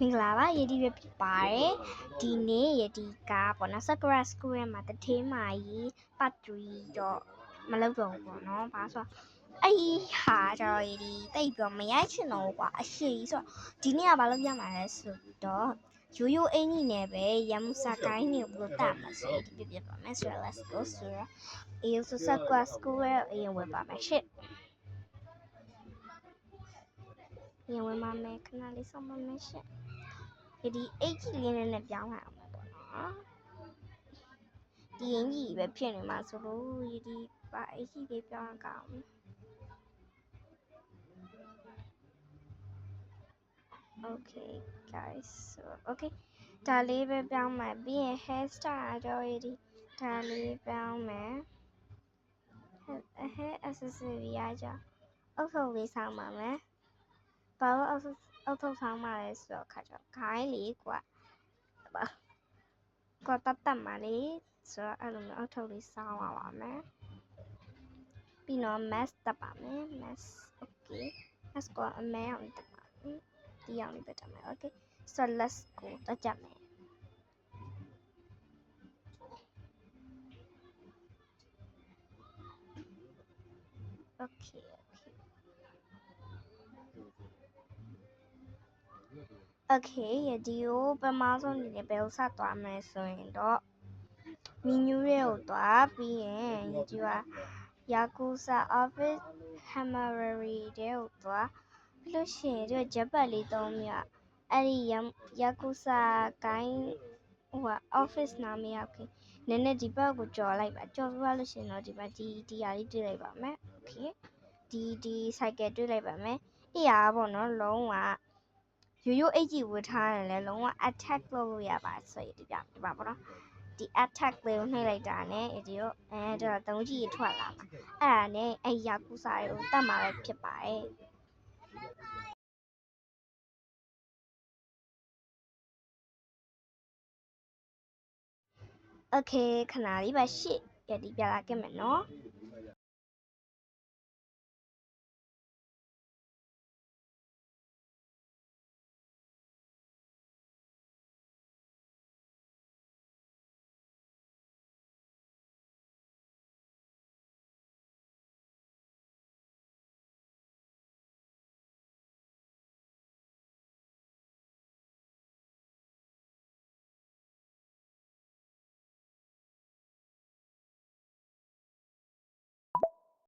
မင်္ဂလာပါယဒီပဲဖြစ်ပါတယ်ဒီနေ့ယဒီကပေါ့နော် Sakura School ရဲ့မှာတထေးမာကြီး part 3တော့မလုပ်တော့ဘူးပေါ့နော်ဘာဆိုအဲ့ဟာကျတော့ယဒီတိတ်ပြောမရိုက်ချင်တော့ကွာအရှိကြီးဆိုဒီနေ့ကဘာလုပ်ပြမှာလဲဆိုတော့ရိုးရိုးအင်ကြီးနဲ့ပဲရမူစာကိုင်းနေလို့တတ်မှာဆိုယဒီပြပါမယ်ဆိုတော့ let's go ဆိုတော့အေးဆို Sakura School ရဲ့အရင်ဝင်ပါမယ်ရှစ်ရင်ဝင်ပါမယ်ခဏလေးစောင့်ပါမယ်ရှစ်ဒီအိတ်ကြီးလေးနဲ့ပြောင်းလာအောင်ပေါ့နော်ဒီရင်ကြီးပဲဖြစ်နေမှာဆိုလို့ဒီပါအိတ်ကြီးလေးပြောင်းအောင် Okay guys so okay ဒါလေးပဲပြောင်းမယ်ပြီးရင် hair style တော့ဒီဒါလေးပြောင်းမယ် hair accessory ရကြအုပ်ထုပ်လေးဆောင်းပါမယ်ဘာလို့အုပ်ထုပ်ဆောင်းပါလဲဆိုတော့ခါကျခိုင်းလေးကွာတတ်မှာလေးဆိုတော့အဲ့လိုမျိုးအုပ်ထုပ်လေးဆောင်းပါမယ်ပြီးတော့ mask တက်ပါမယ် mask okay mask ကအမဲအောင်တက်ပါဒီအောင်လေးပဲတက်မယ် okay so let's go တက်ကြမယ်Okay ဒီကိုပထမဆုံးအနေနဲ့ဘယ်ကိုစသွားမလဲဆိုရင်တော့ menu တွေကိုသွားပြီးရင်ဒီက Yakuza Office Hammerary တွေကိုသွားပြီးလို့ရှိရင်ဒီဂျက်ပတ်လေးသုံးမြအဲ့ဒီ Yakuza ကိုင်းoffice နာမည်ရောက်ခင်နည်းနည်းဒီဘက်ကိုကြော်လိုက်ပါကြော်ပြလို့ရှိရင်တော့ဒီမှာဒီဟာလေးတွေ့လိုက်ပါမယ် okay ဒီ cycle တွေ့လိုက်ပါမယ်အေးရပါဘောနော်လုံးဝရိုးရိုးအိတ်ကြီးဝတ်ထားရင်လည်းလုံးဝ attack လုပ်လို့ရပါဆိုရင်ဒီပြပါဘောနော်ဒီ attack လေးကိုနှိပ်လိုက်တာနဲ့ဒီတော့တော့တုံးကြီးထွက်လာမှာအဲ့ဒါနဲ့အဲ့ယာကူစာတွေကိုတတ်မှာပဲဖြစ်ပါတယ်โอเคခဏလေးပါရှစ်ရဒီပြလာခဲ့မယ်နော်